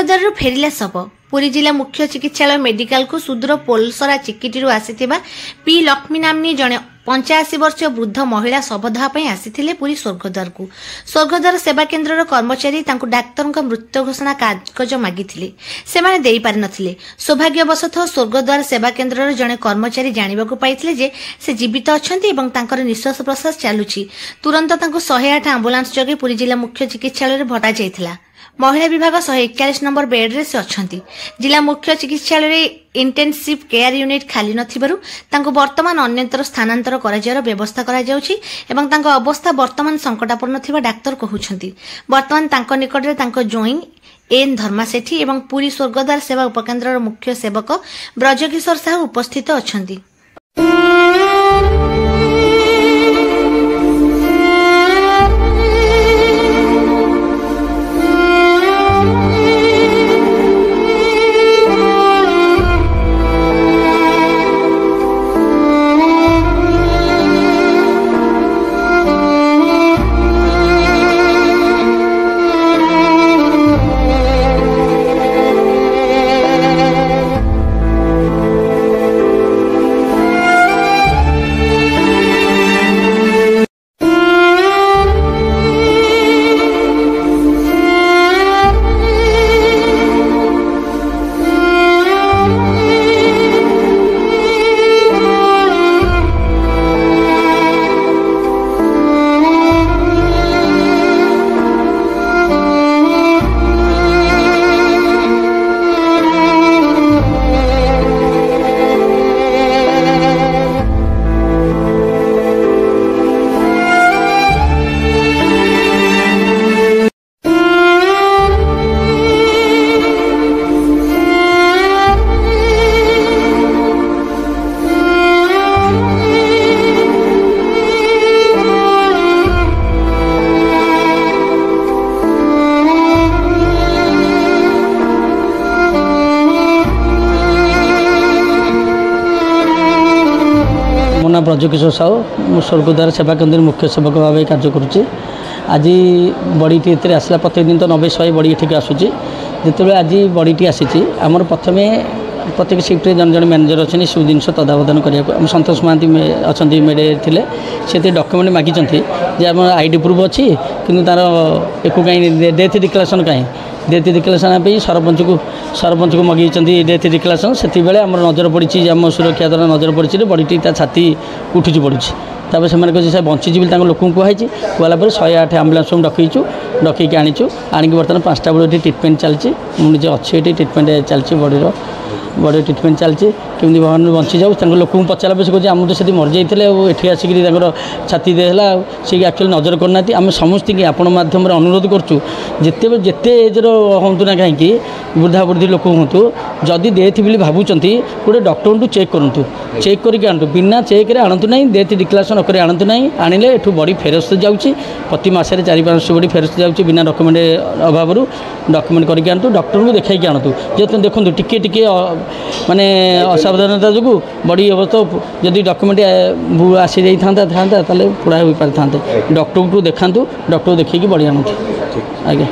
स्वर्गद्वार फेरिला शव। पुरी जिला मुख्य चिकित्सालय मेडिकल को सुदूर पोलसरा चिकिटी आसीथिबा पी लक्ष्मी नामनी जड़े 85 वर्षीय वृद्ध महिला शवदाह आसी पुरी स्वर्गद्वार को। स्वर्गद्वार सेवा केन्द्र कर्मचारी डाक्तर मृत्यु घोषणा कागज मागिथिले, सेमाने देई पारि नथिले। सौभाग्यवशतः स्वर्गद्वार सेवा केन्द्र जड़े कर्मचारी जानिबाकु पाइथिले जे से जीवित अछंती एवं तांकर निश्वास प्रश्वास चालुछि। तुरंत तांको 108 आंबुलांस जगे पुरी जिला मुख्य चिकित्सालय भटा जाइथिला। महिला विभाग 141 नंबर बेड रे से अछंती। जिला मुख्य चिकित्सालय इंटेंसिव केयर यूनिट खाली नथिबारु तांको वर्तमान अन्यत्र स्थानांतर कराଯିବାର व्यवस्था करा जाउछि एवं तांको अवस्था वर्तमान संकटापन्न थिबा डाक्टर कहउछंती। वर्तमान तांको निकट रे तांको जोइन एन धर्मा सेठी एवं पुरी स्वर्गद्वार सेवा उपकेन्द्र मुख्य सेवक ब्रजकिशोर साहू उपस्थित अछंती। ना ब्रजकिशोर साहू स्वर्गद्वार सेवा केन्द्र मुख्य सेवक भाव कार्य करुच्ची। आज बड़ीटी आसला प्रत्येक दिन तो 90-100 बड़ी एठिक आसूची। जिते आज बड़ीटी आसी आमर प्रथमे प्रत्येक सिफ्ट जन जन मैनेजर अच्छे सब जिन तदावधान करने संतोष महांती अच्छा मेडे थे से डॉक्यूमेंट मागिंट जे आम आईडी प्रूफ अच्छी कि तार एको कहीं डेथ डिक्लेरेशन कहीं डेथ डिक्लेरेशन सरपंच को मगई डेथ डिक्लेरेशन से आम नजर पड़ी आम सुरक्षा द्वारा नजर पड़ी बड़ीटी छाती उठुची पड़ी तापर से कहे बंचीजी लोक कहुई कहला 108 आम्बुलांस डकईचु डकईक आनीचु आणिक बर्तमान 5टा बेले ट्रिटमेंट चलती मुझे अच्छी ये ट्रिटमेंट चलती बड़ी ट्रिटमेंट चलती केमी भगवान बंची जाऊ लोक पचारा पे कहे आम तो से मर जाते ये आसिक छाती देला सी एक्चुअली नजर करना आम समस्त आपण मध्यम अनुरोध करूँ जिते जिते एजर हूँ ना कहीं वृद्धा वृद्धि लोक हूँ जदि डेथ बोली भावुं गोटे डॉक्टर टू चेक करूँ चेक करके आणतु बिना चेक रे आणतु नहीं डेथ डिक्लेरेशन कर आणतु नहीं आनिले एठू बड़ी फेरस्त जाऊँगी प्रति मसरे 4-5 बड़ी फेरस्त जाऊँगी बिना डॉक्यूमेंट अभाव डॉक्यूमेंट करके आणतु डॉक्टर को देखा आणतु जो देखो टिके टिके माने असावधानता जो बड़ी अवस्था जदि डॉक्यूमेंट आसी जाता ताले पूरा हो पारि था डॉक्टर को देखातु डॉक्टर देखिए बड़ी आणतु आज्ञा।